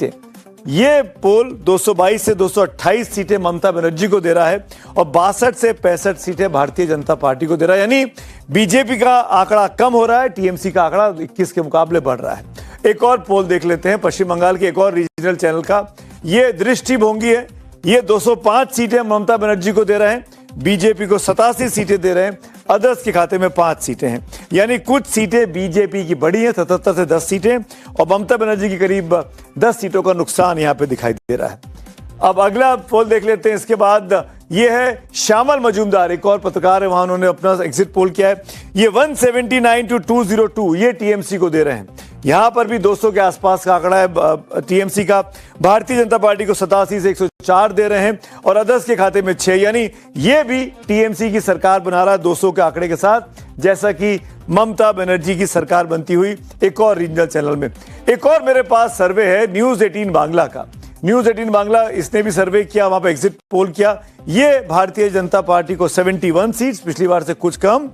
सीटें। ये पोल 222 से 228 सीटें ममता बनर्जी को दे रहा है और 62 से 65 सीटें भारतीय जनता पार्टी को दे रहा है। यानी बीजेपी का आंकड़ा कम हो रहा है, टीएमसी का आंकड़ा 21 के मुकाबले बढ़ रहा है। एक और पोल देख लेते हैं पश्चिम बंगाल के एक और रीजनल चैनल का। ये दृष्टिभोंगी है। ये 205 सीटें ममता बनर्जी को दे रहे हैं, बीजेपी को 87 सीटें दे रहे हैं, अदर्स के खाते में 5 सीटें हैं। यानी कुछ सीटें बीजेपी की बड़ी हैं, 77 से 10 सीटें, और ममता बनर्जी की करीब 10 सीटों का नुकसान यहां पे दिखाई दे रहा है। अब अगला पोल देख लेते हैं। इसके बाद ये है श्यामल मजूमदार, एक और पत्रकार है, वहां उन्होंने अपना एग्जिट पोल किया है। ये 179 to 202 ये टीएमसी को दे रहे हैं। यहां पर भी 200 के आसपास का आंकड़ा है टीएमसी का। भारतीय जनता पार्टी को 87 से 104 दे रहे हैं और अदर्स के खाते में 6। यानी ये भी टीएमसी की सरकार बना रहा है 200 के आंकड़े के साथ, जैसा कि ममता बनर्जी की सरकार बनती हुई एक और रीजनल चैनल में। एक और मेरे पास सर्वे है न्यूज 18 बांग्ला का। न्यूज 18 बांग्ला इसने भी सर्वे किया, वहां पर एग्जिट पोल किया। ये भारतीय जनता पार्टी को 71 सीट्स, पिछली बार से कुछ कम,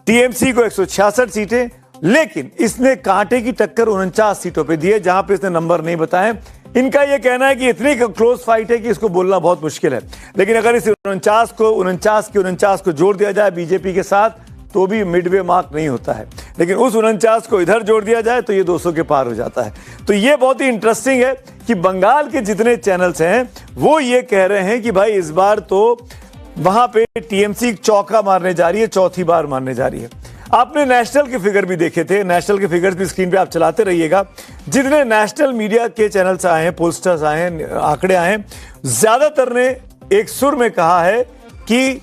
टीएमसी को 166 सीटें, लेकिन इसने कांटे की टक्कर 49 सीटों पे दी है, जहां पे इसने नंबर नहीं बताए। इनका यह कहना है कि इतनी क्लोज फाइट है कि इसको बोलना बहुत मुश्किल है, लेकिन अगर इस 49 को जोड़ दिया जाए बीजेपी के साथ तो भी मिडवे मार्क नहीं होता है, लेकिन उस 49 को इधर जोड़ दिया जाए तो ये 200 के पार हो जाता है। तो ये बहुत ही इंटरेस्टिंग है कि बंगाल के जितने चैनल्स हैं वो ये कह रहे हैं कि भाई इस बार तो वहां पे टीएमसी चौका मारने जा रही है, चौथी बार मारने जा रही है। आपने नेशनल के फिगर भी देखे थे, नेशनल के फिगर्स भी स्क्रीन पे आप चलाते रहिएगा। जितने नेशनल मीडिया के चैनल्स आए हैं, पोस्टर्स आए हैं, आंकड़े आए हैं, ज्यादातर ने एक सुर में कहा है कि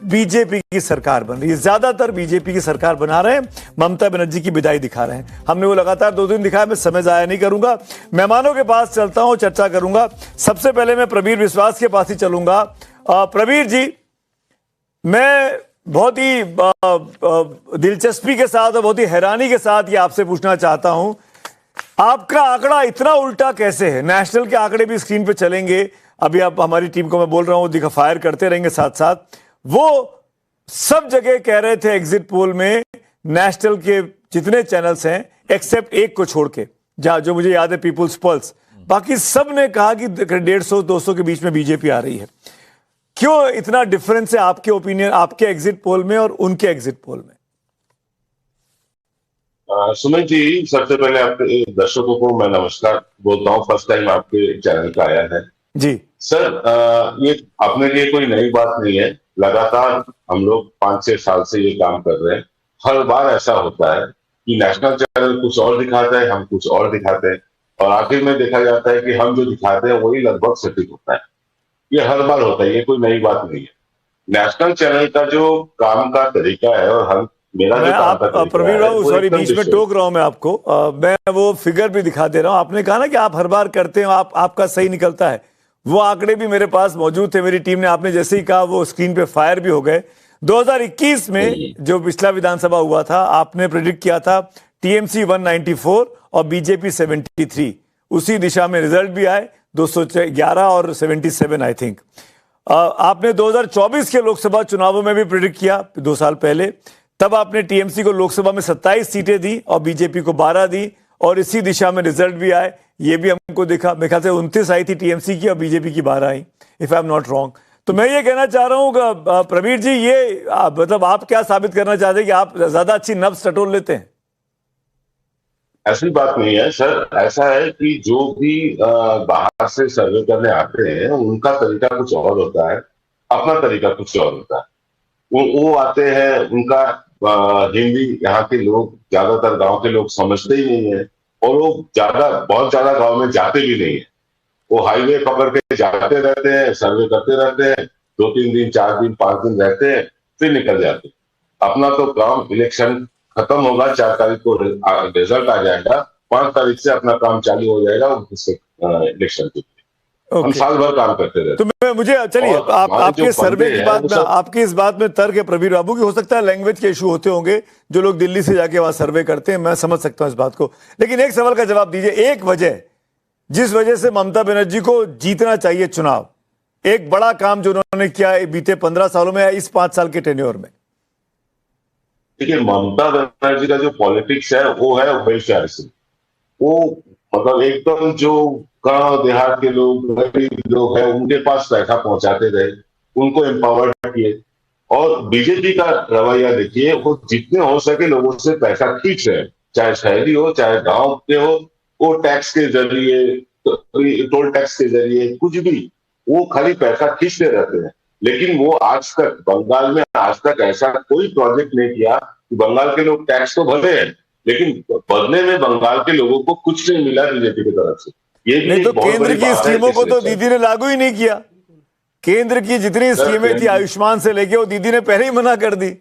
बीजेपी की सरकार बन रही है, ज्यादातर बीजेपी की सरकार बना रहे हैं, ममता बनर्जी की विदाई दिखा रहे हैं। हमने वो लगातार 2 दिन दिखाया, मैं समय जाया नहीं करूंगा, मेहमानों के पास चलता हूं, चर्चा करूंगा। सबसे पहले मैं प्रवीर विश्वास के पास ही चलूंगा। प्रवीर जी, मैं बहुत ही दिलचस्पी के साथ और बहुत ही हैरानी के साथ ये आपसे पूछना चाहता हूं, आपका आंकड़ा इतना उल्टा कैसे है? नेशनल के आंकड़े भी स्क्रीन पे चलेंगे, अभी आप हमारी टीम को मैं बोल रहा हूं फायर करते रहेंगे साथ साथ। वो सब जगह कह रहे थे एग्जिट पोल में, नेशनल के जितने चैनल्स हैं एक्सेप्ट एक को छोड़ के, जहां जो मुझे याद है पीपुल्स पल्स, बाकी सब ने कहा कि 150-200 के बीच में बीजेपी आ रही है। क्यों इतना डिफरेंस है आपके ओपिनियन, आपके एग्जिट पोल में और उनके एग्जिट पोल में? सुमित जी, सबसे पहले आपके दर्शकों को मैं नमस्कार बोलता हूँ, फर्स्ट टाइम आपके चैनल का आया है जी सर। ये अपने लिए कोई नई बात नहीं है, लगातार हम लोग 5-6 साल से ये काम कर रहे हैं। हर बार ऐसा होता है कि नेशनल चैनल कुछ और दिखाता है, हम कुछ और दिखाते हैं, और आखिर में देखा जाता है कि हम जो दिखाते हैं वही लगभग सटीक होता है। ये हर बार होता है, ये कोई नई बात नहीं है। नेशनल चैनल का जो काम का तरीका है और हम मेरा जो काम का तरीका प्रवीण बाबू, सॉरी बीच में टोक रहा हूं मैं आपको, मैं वो फिगर भी दिखा दे रहा हूं। आपने कहा ना कि आप हर बार करते हैं, आपका सही निकलता है, वो आंकड़े भी मेरे पास मौजूद थे, मेरी टीम ने आपने जैसे ही कहा वो स्क्रीन पे फायर भी हो गए। 2021 में जो पिछला विधानसभा हुआ था, आपने प्रेडिक्ट किया था टीएमसी 194 और बीजेपी 73, उसी दिशा में रिजल्ट भी आए, 211 और 77 आई थिंक। आपने 2024 के लोकसभा चुनावों में भी प्रेडिक्ट किया 2 साल पहले, तब आपने टीएमसी को लोकसभा में 27 सीटें दी और बीजेपी को 12 दी, और इसी दिशा में रिजल्ट भी आए, ये भी हमको देखा। मेरे ख्याल से 29 आई थी टीएमसी की और बीजेपी की 12 आई, if I am not wrong. तो मैं ये कहना चाह रहा हूं प्रवीर जी, ये मतलब आप क्या साबित करना चाहते हैं कि आप ज्यादा अच्छी नब्ज टटोल लेते हैं? ऐसी बात नहीं है सर, ऐसा है कि जो भी बाहर से सर्वे करने आते हैं उनका तरीका कुछ और होता है, अपना तरीका कुछ और होता है। वो आते हैं, उनका हिंदी यहाँ के लोग, ज्यादातर गांव के लोग समझते ही नहीं है, और वो बहुत ज्यादा गांव में जाते भी नहीं है। वो हाईवे पकड़ के जाते रहते हैं, सर्वे करते रहते हैं, 2-3 दिन 4 दिन 5 दिन रहते हैं, फिर निकल जाते हैं। अपना तो काम, इलेक्शन खत्म होगा, 4 तारीख को रिजल्ट आ जाएगा, 5 तारीख से अपना काम चालू हो जाएगा इलेक्शन के लिए। हम साल भर काम करते रहते। तो मुझे चलिए आपके सर्वे की बात में, आपकी इस बात में तर्क है प्रवीर बाबू की, हो सकता है लैंग्वेज के इशू होते होंगे, जो लोग दिल्ली से जाके वहां सर्वे करते हैं, मैं समझ सकता हूं इस बात को, लेकिन एक सवाल का जवाब दीजिए। एक वजह जिस वजह से ममता बनर्जी को जीतना चाहिए चुनाव, एक बड़ा काम जो उन्होंने किया बीते 15 सालों में, इस 5 साल के टेन्योर में। देखिए, ममता बनर्जी का जो पॉलिटिक्स है वो है वेलफेयरिज्म। वो मतलब एकदम जो गांव देहात के लोग, गरीब लोग हैं, उनके पास पैसा पहुंचाते रहे, उनको एम्पावर्ड किए। और बीजेपी का रवैया देखिए, वो जितने हो सके लोगों से पैसा खींच रहे हैं, चाहे शहरी हो चाहे गांव के हो। वो टैक्स के जरिए, टोल टैक्स के जरिए, कुछ भी, वो खाली पैसा खींचते रहते हैं। लेकिन वो आज तक बंगाल में आज तक ऐसा कोई प्रोजेक्ट नहीं किया कि बंगाल के लोग टैक्स तो भरे हैं, लेकिन बदले में बंगाल के लोगों को कुछ नहीं मिला बीजेपी की तरफ से। ये भी नहीं तो एक बहुत केंद्र बड़ी की बात है स्कीमों को तो जिसने दीदी ने लागू ही नहीं किया। केंद्र की जितनी सर स्कीमें थी आयुष्मान से लेके, वो दीदी ने पहले ही मना कर दी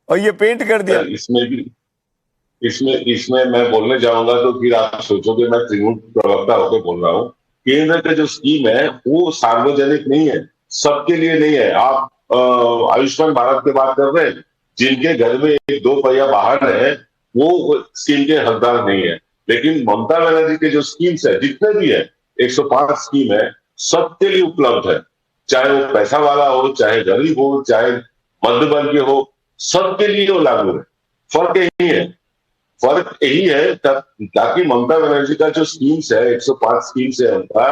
और ये पेंट कर दिया। इसमें भी, इसमें इसमें मैं बोलने जाऊंगा तो फिर आप सोचोगे मैं तृणमूल प्रवक्ता होकर बोल रहा हूँ। केंद्र का जो स्कीम है वो सार्वजनिक नहीं है, सबके लिए नहीं है। आप आयुष्मान भारत की बात कर रहे हैं, जिनके घर में एक दो पहिया वाहन है वो स्कीम के हकदार नहीं है। लेकिन ममता बनर्जी के जो स्कीम्स है जितने भी है, 105 स्कीम है, सबके लिए उपलब्ध है। चाहे वो पैसा वाला हो, चाहे गरीब हो, चाहे मध्य वर्गीय हो, सबके लिए वो लागू है। फर्क यही है, फर्क यही है ताकि ममता बनर्जी का जो स्कीम्स है, 105 स्कीम्स है उनका,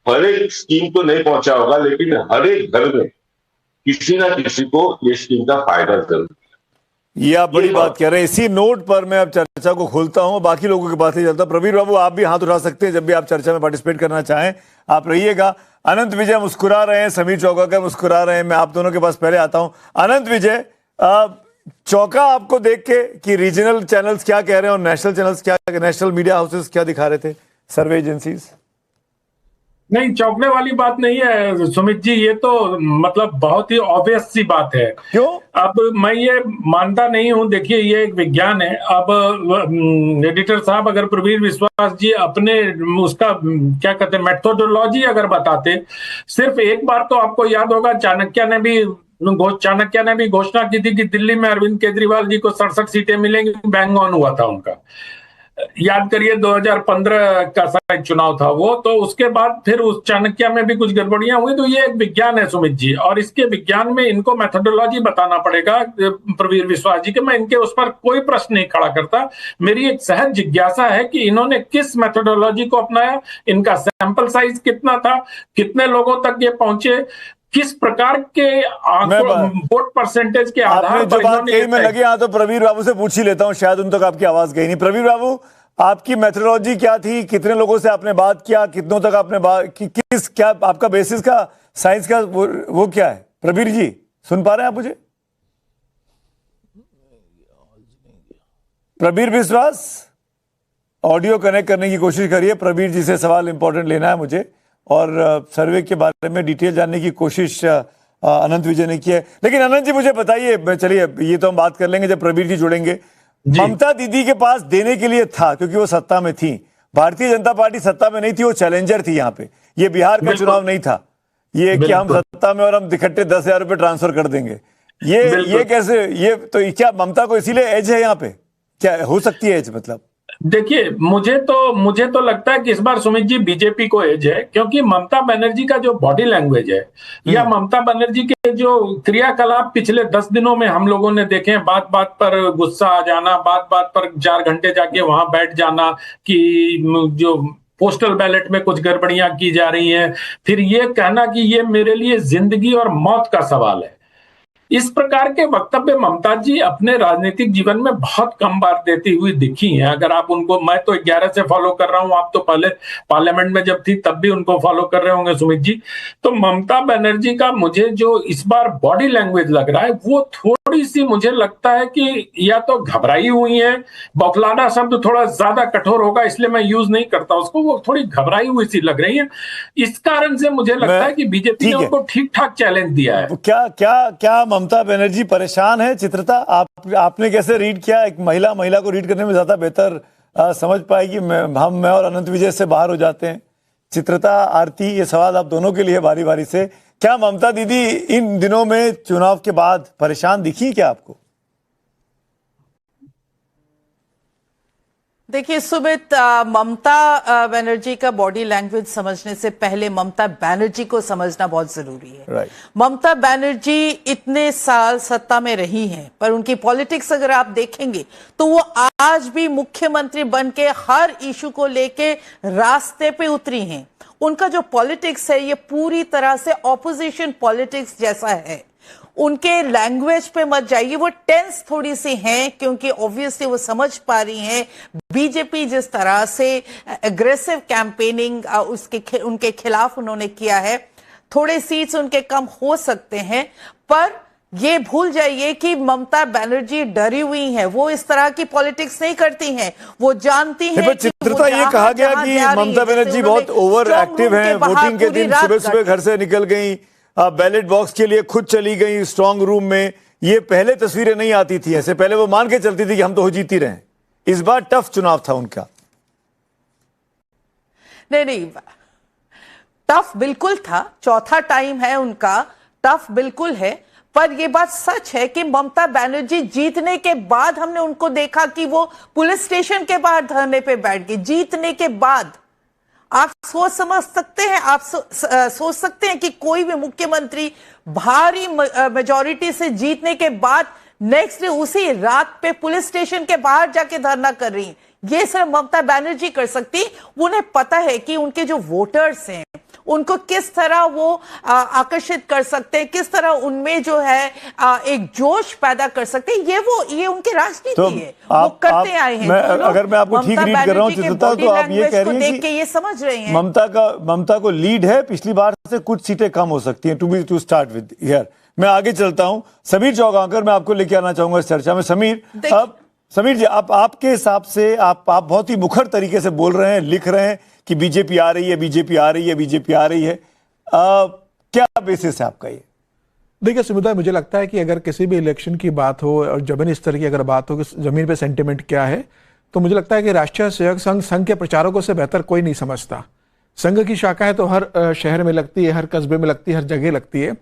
हर एक स्कीम तो नहीं पहुंचा होगा, लेकिन हर एक घर में किसी ना किसी को ये स्कीम का फायदा जरूर। ये आप बड़ी बात कह रहे हैं। इसी नोट पर मैं अब चर्चा को खोलता हूं, बाकी लोगों के पास ही चलता। प्रवीर बाबू, आप भी हाथ उठा सकते हैं जब भी आप चर्चा में पार्टिसिपेट करना चाहें, आप रहिएगा। अनंत विजय मुस्कुरा रहे हैं, समीर चौका मुस्कुरा रहे हैं। मैं आप दोनों के पास पहले आता हूं। अनंत विजय, चौका आपको देख के कि रीजनल चैनल्स क्या कह रहे हैं और नेशनल चैनल्स क्या, नेशनल मीडिया हाउसेस क्या दिखा रहे थे, सर्वे एजेंसीज? नहीं, चौंकने वाली बात नहीं है सुमित जी, ये तो मतलब बहुत ही ऑब्वियस सी बात है। क्यों? अब मैं ये मानता नहीं हूं। देखिए, ये एक विज्ञान है। अब एडिटर साहब, अगर प्रवीर विश्वास जी अपने उसका क्या कहते हैं मेथोडोलॉजी अगर बताते, सिर्फ एक बार तो आपको याद होगा चाणक्य ने भी घोषणा की थी कि दिल्ली में अरविंद केजरीवाल जी को 67 सीटें मिलेंगी। बैंग ऑन हुआ था उनका। याद करिए 2015 का शायद चुनाव था वो। तो उसके बाद फिर उस चाणक्य में भी कुछ गड़बड़ियां हुई। तो ये एक विज्ञान है सुमित जी, और इसके विज्ञान में इनको मेथोडोलॉजी बताना पड़ेगा प्रवीर विश्वास जी के। मैं इनके उस पर कोई प्रश्न नहीं खड़ा करता। मेरी एक सहज जिज्ञासा है कि इन्होंने किस मेथोडोलॉजी को अपनाया, इनका सैंपल साइज कितना था, कितने लोगों तक ये पहुंचे, किस प्रकार के वोट परसेंटेज के आधार आपने पर जो बात कही, मैं लगे यहाँ तो प्रवीर बाबू से पूछ ही लेता हूँ, शायद उन तक आपकी आवाज गई नहीं। प्रवीर बाबू, आपकी मेथोडोलॉजी क्या थी? कितने लोगों से आपने बात किया? कितनों तक आपने बात किस क्या आपका बेसिस का, साइंस का वो क्या है? प्रवीर जी, सुन पा रहे हैं आप मुझे? प्रवीर विश्वास, ऑडियो कनेक्ट करने की कोशिश करिए। प्रवीर जी से सवाल इंपॉर्टेंट लेना है मुझे, और सर्वे के बारे में डिटेल जानने की कोशिश अनंत विजय ने की है। लेकिन अनंत जी मुझे बताइए, चलिए ये तो हम बात कर लेंगे जब प्रवीर जी जुड़ेंगे। ममता दीदी के पास देने के लिए था, क्योंकि वो सत्ता में थी। भारतीय जनता पार्टी सत्ता में नहीं थी, वो चैलेंजर थी यहाँ पे। ये बिहार का चुनाव नहीं था, ये कि हम सत्ता में और हम इकट्ठे 10,000 रुपए ट्रांसफर कर देंगे। ये कैसे? ये तो क्या ममता को इसीलिए एज है यहाँ पे? क्या हो सकती है एज? मतलब देखिए, मुझे तो लगता है कि इस बार सुमित जी बीजेपी को एज है, क्योंकि ममता बनर्जी का जो बॉडी लैंग्वेज है या ममता बनर्जी के जो क्रियाकलाप पिछले 10 दिनों में हम लोगों ने देखे हैं, बात बात पर गुस्सा आ जाना, बात बात पर 4 घंटे जाके वहां बैठ जाना कि जो पोस्टल बैलेट में कुछ गड़बड़ियां की जा रही हैं, फिर ये कहना कि ये मेरे लिए जिंदगी और मौत का सवाल है। इस प्रकार के वक्तव्य ममता जी अपने राजनीतिक जीवन में बहुत कम बार देती हुई दिखी हैं। अगर आप उनको, मैं तो 11 से फॉलो कर रहा हूं, आप तो पहले पार्लियामेंट में जब थी तब भी उनको फॉलो कर रहे होंगे सुमित जी। तो ममता बनर्जी का मुझे जो इस बार बॉडी लैंग्वेज लग रहा है, वो थोड़ी सी मुझे लगता है कि या तो घबराई हुई है, बौखलाना शब्द थोड़ा ज्यादा कठोर होगा इसलिए मैं यूज नहीं करता उसको, वो थोड़ी घबराई हुई सी लग रही है। इस कारण से मुझे लगता है कि बीजेपी ने उनको ठीक ठाक चैलेंज दिया है। क्या क्या क्या ममता बनर्जी परेशान है? चित्रता, आपने कैसे रीड किया? एक महिला को रीड करने में ज्यादा बेहतर समझ पाएगी। मैं और अनंत विजय से बाहर हो जाते हैं। चित्रता, आरती, ये सवाल आप दोनों के लिए बारी बारी से। क्या ममता दीदी इन दिनों में चुनाव के बाद परेशान दिखी क्या आपको? देखिए सुमित, ममता बनर्जी का बॉडी लैंग्वेज समझने से पहले ममता बनर्जी को समझना बहुत जरूरी है। Right. ममता बनर्जी इतने साल सत्ता में रही हैं, पर उनकी पॉलिटिक्स अगर आप देखेंगे तो वो आज भी मुख्यमंत्री बन के हर इशू को लेके रास्ते पे उतरी हैं। उनका जो पॉलिटिक्स है ये पूरी तरह से ऑपोजिशन पॉलिटिक्स जैसा है। उनके लैंग्वेज पे मत जाइए, वो टेंस थोड़ी सी हैं क्योंकि ऑब्वियसली वो समझ पा रही हैं बीजेपी जिस तरह से एग्रेसिव कैंपेनिंग उनके खिलाफ उन्होंने किया है। थोड़े सीट्स उनके कम हो सकते हैं, पर ये भूल जाइए कि ममता बनर्जी डरी हुई हैं। वो इस तरह की पॉलिटिक्स नहीं करती हैं। वो जानती हैं कि चित्रता ये कहा गया कि ममता बनर्जी बहुत ओवर एक्टिव हैं, वोटिंग के दिन सुबह सुबह घर से निकल गई, बैलेट बॉक्स के लिए खुद चली गई स्ट्रांग रूम में। ये पहले तस्वीरें नहीं आती थी ऐसे, पहले वो मान के चलती थी कि हम तो हो जीती रहे। इस बार टफ चुनाव था उनका। नहीं, टफ बिल्कुल था, चौथा टाइम है उनका, टफ बिल्कुल है। पर यह बात सच है कि ममता बनर्जी जीतने के बाद हमने उनको देखा कि वो पुलिस स्टेशन के बाहर धरने पे बैठ गई। जीतने के बाद आप सोच समझ सकते हैं, आप सोच सकते हैं कि कोई भी मुख्यमंत्री भारी मेजॉरिटी से जीतने के बाद नेक्स्ट डे उसी रात पे पुलिस स्टेशन के बाहर जाके धरना कर रही हैं। ये सिर्फ ममता बनर्जी कर सकती। उन्हें पता है कि उनके जो वोटर्स हैं उनको किस तरह वो आकर्षित कर सकते हैं, किस तरह उनमें जो है एक जोश पैदा कर सकते हैं। ये उनकी राजनीति तो है, वो करते आए हैं। अगर मैं आपको ठीक रीड कर रहा हूं चित्रता, तो आप ये कह रही हैं कि ये समझ रहे हैं ममता को लीड है, पिछली बार से कुछ सीटें कम हो सकती हैं। टू स्टार्ट विद हियर मैं आगे चलता हूं। समीर चौगांकर मैं आपको लेके आना चाहूंगा इस चर्चा में। समीर जी, आपके हिसाब से आप बहुत ही मुखर तरीके से बोल रहे हैं, लिख रहे हैं कि बीजेपी आ रही है, बीजेपी आ रही है, बीजेपी आ रही है। क्या बेसिस है आपका ये? देखिए समुदाय, मुझे लगता है कि अगर किसी भी इलेक्शन की बात हो और जमीनी स्तर की अगर बात हो कि जमीन पे सेंटिमेंट क्या है, तो मुझे लगता है कि राष्ट्रीय सेवक संघ के प्रचारकों से बेहतर कोई नहीं समझता। संघ की शाखाएं तो हर शहर में लगती है, हर कस्बे में लगती है, हर जगह लगती है,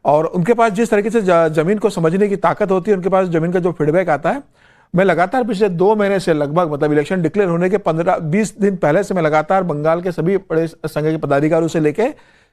और उनके पास जिस तरीके से जमीन को समझने की ताकत होती है, उनके पास जमीन का जो फीडबैक आता है। मैं लगातार पिछले 2 महीने से लगभग, मतलब इलेक्शन डिक्लेयर होने के 15-20 दिन पहले से मैं लगातार बंगाल के सभी बड़े संघ के पदाधिकारियों से लेके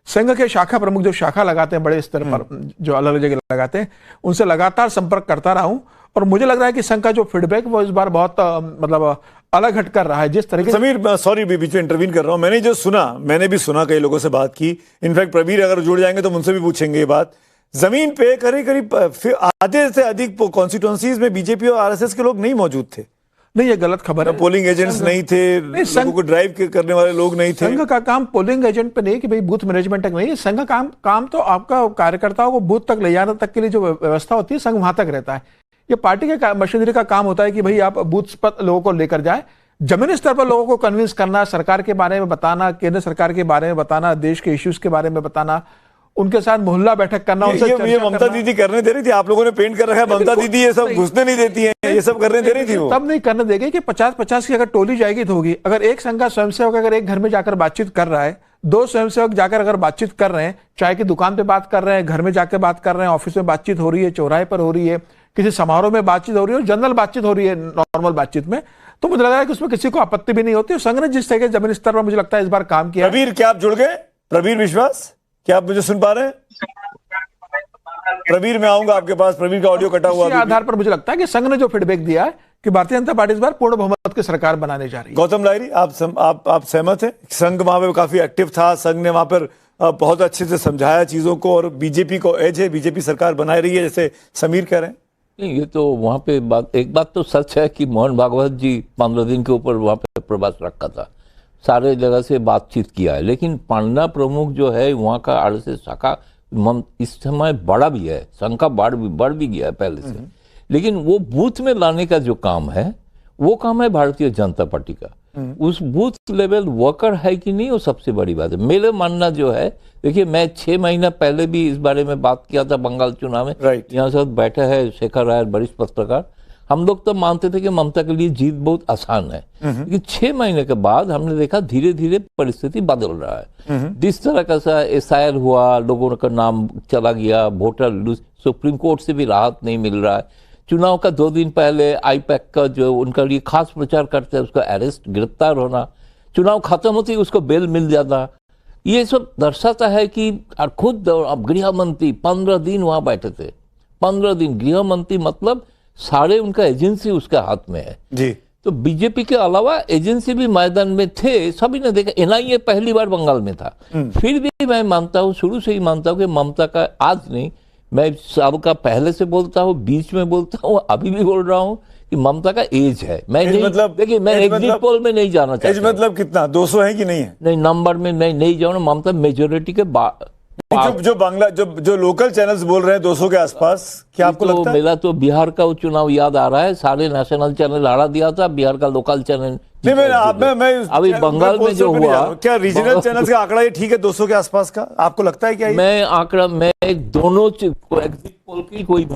संघ के शाखा प्रमुख जो शाखा लगाते हैं बड़े स्तर पर, जो अलग अलग जगह लगाते हैं, उनसे लगातार संपर्क करता रहा हूं। और मुझे लग रहा है कि संघ का जो फीडबैक वो इस बार बहुत मतलब अलग हट कर रहा है। जिस तरीके समीर, सॉरी बीच में इंटरवीन कर रहा हूं। मैंने भी सुना, कई लोगों से बात की। इनफैक्ट प्रवीर अगर जुड़ जाएंगे तो उनसे भी पूछेंगे ये बात। जमीन पे करीब आधे से अधिक कॉन्स्टिट्यूएंसीज में बीजेपी और आरएसएस के लोग नहीं मौजूद थे। नहीं, ये गलत खबर है। पोलिंग एजेंट्स नहीं थे, लोगों को ड्राइव करने वाले लोग नहीं थे। संघ का काम पोलिंग एजेंट पे नहीं कि भाई बूथ मैनेजमेंट तक नहीं है। संघ का काम तो आपका कार्यकर्ताओं को बूथ तक ले जाने तक के लिए जो व्यवस्था होती है, संघ वहां तक रहता है। ये पार्टी के मशीनरी का काम होता है कि भाई आप बूथ पर लोगों को लेकर जाए, जमीनी स्तर पर लोगों को कन्विंस करना, सरकार के बारे में बताना, केंद्र सरकार के बारे में बताना, देश के इश्यूज के बारे में बताना, उनके साथ मोहल्ला बैठक करना। ये ममता दीदी करने दे रही थी, आप लोगों ने पेंट कर रखा है ममता दीदी ये सब घुसने नहीं देती है, ये सब करने दे रही थी वो। तब नहीं करने देगी कि 50-50 की अगर टोली जाएगी तो होगी। अगर एक संघ का स्वयंसेवक अगर एक घर में जाकर बातचीत कर रहा है, 2 स्वयंसेवक जाकर अगर बातचीत कर रहे हैं, चाय की दुकान पे बात कर रहे हैं, घर में जाकर बात कर रहे हैं, ऑफिस में बातचीत हो रही है, चौराहे पर हो रही है, किसी समारोह में बातचीत हो रही है, जनरल बातचीत हो रही है नॉर्मल बातचीत में, तो मुझे लग रहा है कि उसमें किसी को आपत्ति भी नहीं होती। संघ ने जिस तरह के जमीनी स्तर पर मुझे लगता है इस बार काम किया। प्रवीर, क्या आप जुड़ गए? प्रवीर विश्वास, क्या आप मुझे सुन पा रहे हैं? प्रवीर, मैं आऊंगा आपके पास। प्रवीर का ऑडियो कटा हुआ। आधार पर मुझे लगता है कि संघ ने जो फीडबैक दिया है कि भारतीय जनता पार्टी इस बार पूर्ण बहुमत की सरकार बनाने जा रही है। गौतम लाहिरी, आप सहमत हैं? संघ वहां पे काफी एक्टिव था, संघ ने वहां पर बहुत अच्छे से समझाया चीजों को, और बीजेपी को एज है, बीजेपी सरकार बना रही है जैसे समीर कह रहे हैं। नहीं, ये तो वहाँ पे एक बात तो सच है कि मोहन भागवत जी 15 दिन के ऊपर वहाँ पे प्रवास रखा था, सारे जगह से बातचीत किया है। लेकिन पांडा प्रमुख जो है वहाँ का आरएसएस शाखा इस समय बड़ा भी है, संघ का बढ़ भी गया है पहले से। लेकिन वो बूथ में लाने का जो काम है वो काम है भारतीय जनता पार्टी का। उस बूथ लेवल वर्कर है कि नहीं, वो सबसे बड़ी बात है। मेरा मानना जो है, देखिए मैं 6 महीना पहले भी इस बारे में बात किया था बंगाल चुनाव में। यहाँ साथ बैठे हैं शेखर राय, वरिष्ठ पत्रकार। हम लोग तो मानते थे कि ममता के लिए जीत बहुत आसान है, लेकिन 6 महीने के बाद हमने देखा धीरे धीरे परिस्थिति बदल रहा है। जिस तरह का एसआईआर हुआ, लोगों का नाम चला गया, वोटर सुप्रीम कोर्ट से भी राहत नहीं मिल रहा है, चुनाव का 2 दिन पहले आईपैक का जो उनका लिए खास प्रचार करते हैं उसका अरेस्ट, गिरफ्तार होना, चुनाव खत्म होते ही उसको बेल मिल जाता, ये सब दर्शाता है कि और खुद अब गृह मंत्री 15 दिन वहां बैठे थे, 15 दिन गृह मंत्री, मतलब सारे उनका एजेंसी उसके हाथ में है जी। तो बीजेपी के अलावा एजेंसी भी मैदान में थे, सभी ने देखा। एनआईए पहली बार बंगाल में था। फिर भी मैं मानता हूँ, शुरू से ही मानता हूँ कि ममता का, आज नहीं, मैं सबका पहले से बोलता हूँ, बीच में बोलता हूँ, अभी भी बोल रहा हूँ कि ममता का एज है। मैं नहीं, मतलब देखिए मैं एग्जिट पोल में नहीं जाना चाहता। एज मतलब कितना, 200 है कि नहीं है? नहीं, नंबर में मैं नहीं जाऊँ। ममता मेजोरिटी के जो बांग्ला जो लोकल चैनल्स बोल रहे हैं 200 के आसपास, क्या आपको लगता है? मेरा तो बिहार का चुनाव याद आ रहा है, सारे नेशनल चैनल हरा दिया था, बिहार का लोकल चैनल नहीं। मैं अभी बंगाल में जो हुआ, क्या रीजनल चैनल्स का आंकड़ा ये ठीक है 200 के आसपास का? आपको लगता है क्या? मैं आंकड़ा, मैं दोनों एग्जिट पोल की कोई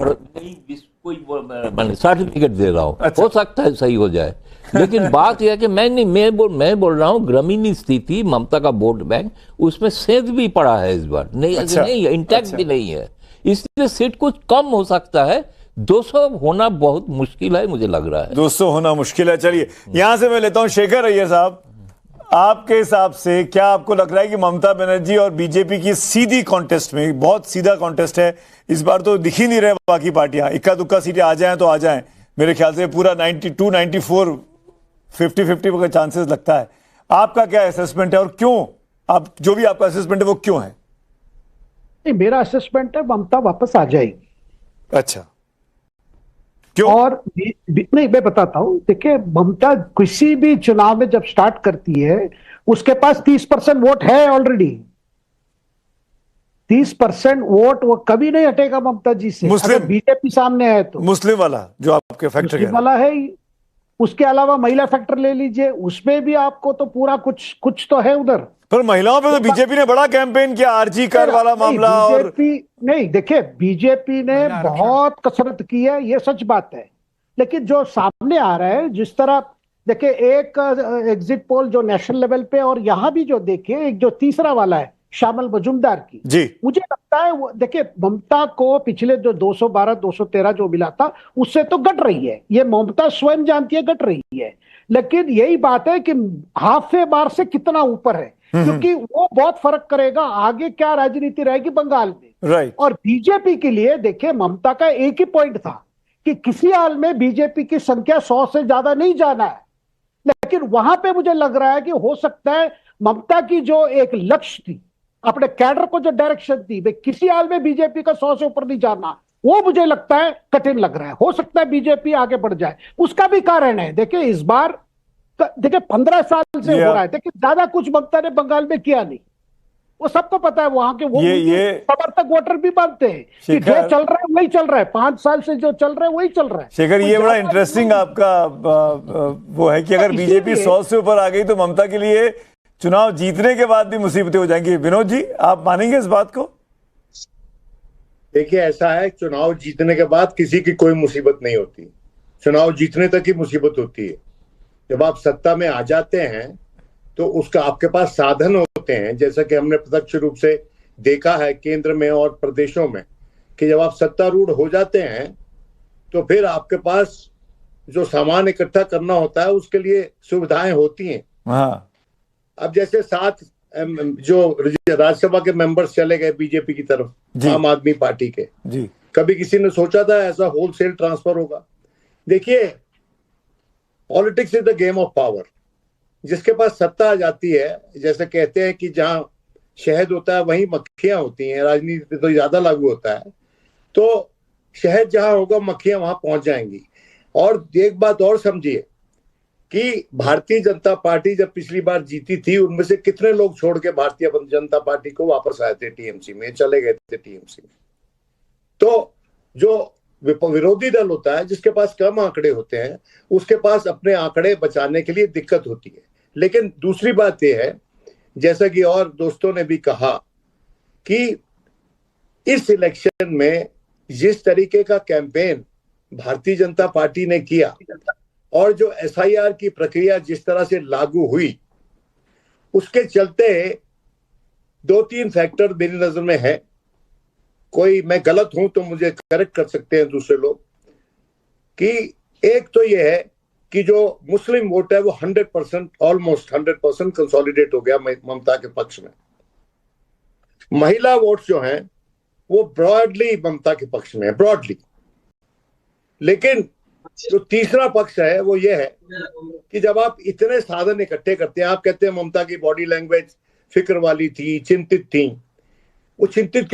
सर्टिफिकेट दे रहा हूँ। अच्छा। हो सकता है सही हो जाए, लेकिन बात यह है कि मैं बोल रहा हूँ ग्रामीण स्थिति, ममता का वोट बैंक उसमें सेंध भी पड़ा है इस बार, नहीं अच्छा। नहीं है, इंटैक्ट भी नहीं है, इसलिए सीट कुछ कम हो सकता है। 200 होना बहुत मुश्किल है, मुझे लग रहा है 200 होना मुश्किल है। चलिए यहां से मैं लेता हूं शेखर अय्यर साहब, आपके हिसाब से क्या आपको लग रहा है कि ममता बनर्जी और बीजेपी की सीधी कॉन्टेस्ट में, बहुत सीधा कॉन्टेस्ट है इस बार, तो दिख ही नहीं रहे बाकी पार्टियां, इक्का दुक्का सीटें आ जाएं तो आ जाएं, मेरे ख्याल से पूरा 92, 94, 50-50 का चांसेस लगता है। आपका क्या असेसमेंट है और क्यों, आप जो भी आपका असेसमेंट है वो क्यों है? नहीं, मेरा असेसमेंट है ममता वापस आ जाएगी। अच्छा, क्यों? और नहीं, मैं बताता हूं। देखिए, ममता किसी भी चुनाव में जब स्टार्ट करती है उसके पास 30% वोट है ऑलरेडी। 30% वोट वो कभी नहीं हटेगा ममता जी से, अगर बीजेपी सामने है तो। मुस्लिम वाला जो आपके फैक्टर वाला है ही। उसके अलावा महिला फैक्टर ले लीजिए, उसमें भी आपको तो पूरा कुछ तो है उधर। पर महिलाओं पे तो बीजेपी ने बड़ा कैंपेन किया, आरजी कर वाला मामला। और नहीं, देखिए बीजेपी ने बहुत कसरत की है, ये सच बात है, लेकिन जो सामने आ रहा है जिस तरह, देखिए एक एग्जिट पोल जो नेशनल लेवल पे और यहां भी जो देखिए, एक जो तीसरा वाला है श्यामल मजूमदार की जी, मुझे लगता है देखिए ममता को पिछले जो 212 213 जो मिला था उससे तो घट रही है, ये ममता स्वयं जानती है घट रही है, लेकिन यही बात है कि हाफ बार से कितना ऊपर है, क्योंकि वो बहुत फर्क करेगा आगे क्या राजनीति रहेगी बंगाल में। राइट। और बीजेपी के लिए देखिए ममता का एक ही पॉइंट था कि किसी हाल में बीजेपी की संख्या 100 से ज्यादा नहीं जाना है, लेकिन वहां पे मुझे लग रहा है कि हो सकता है ममता की जो एक लक्ष्य थी, अपने कैडर को जो डायरेक्शन थी, वे किसी हाल में बीजेपी का 100 से ऊपर नहीं जाना, वो मुझे लगता है कठिन लग रहा है। हो सकता है बीजेपी आगे बढ़ जाए, उसका भी कारण है। देखिए इस बार देखिए 15 साल से हो रहा है, देखिए ज्यादा कुछ ममता ने बंगाल में किया नहीं, वो सबको पता है, वहां के वो समर्थक वोटर भी मानते हैं कि जो चल रहा है वही चल रहा है, 5 साल से जो चल रहा है वही चल रहा है। शेखर, ये बड़ा इंटरेस्टिंग आपका वो है कि अगर बीजेपी 100 से ऊपर आ गई तो ममता के लिए चुनाव जीतने के बाद भी मुसीबतें हो जाएंगी। विनोद जी, आप मानेंगे इस बात को? देखिए ऐसा है, चुनाव जीतने के बाद किसी की कोई मुसीबत नहीं होती, चुनाव जीतने तक ही मुसीबत होती है। जब आप सत्ता में आ जाते हैं तो उसका आपके पास साधन होते हैं, जैसा कि हमने प्रत्यक्ष रूप से देखा है केंद्र में और प्रदेशों में, कि जब आप सत्तारूढ़ हो जाते हैं तो फिर आपके पास जो सामान इकट्ठा करना होता है उसके लिए सुविधाएं होती हैं। हाँ। अब जैसे 7 जो राज्यसभा के मेंबर्स चले गए बीजेपी की तरफ, आम आदमी पार्टी के जी, कभी किसी ने सोचा था ऐसा होलसेल ट्रांसफर होगा? देखिए, politics is the game of power. जिसके पास सत्ता आ जाती है, जैसे कहते हैं कि जहां शहद होता है वहीं मक्खियां होती हैं, राजनीति तो ज्यादा लागू होता है, तो शहद जहां होगा मक्खियां वहां पहुंच जाएंगी। और एक बात और समझिए कि भारतीय जनता पार्टी जब पिछली बार जीती थी, उनमें से कितने लोग छोड़ के भारतीय जनता पार्टी को वापस आए थे, टीएमसी में चले गए थे टीएमसी में। तो जो विरोधी दल होता है जिसके पास कम आंकड़े होते हैं, उसके पास अपने आंकड़े बचाने के लिए दिक्कत होती है। लेकिन दूसरी बात यह है, जैसा कि और दोस्तों ने भी कहा, कि इस इलेक्शन में जिस तरीके का कैंपेन भारतीय जनता पार्टी ने किया और जो एसआईआर की प्रक्रिया जिस तरह से लागू हुई, उसके चलते 2-3 फैक्टर मेरी नजर में है। कोई मैं गलत हूं तो मुझे करेक्ट कर सकते हैं दूसरे लोग। कि एक तो ये है कि जो मुस्लिम वोट है वो 100%, ऑलमोस्ट 100% कंसोलिडेट हो गया ममता के पक्ष में। महिला वोट जो हैं वो ब्रॉडली ममता के पक्ष में है, ब्रॉडली। लेकिन जो तीसरा पक्ष है वो ये है कि जब आप इतने साधन इकट्ठे करते हैं, आप कहते हैं ममता की बॉडी लैंग्वेज फिक्र वाली थी, चिंतित थी, वो चिंतित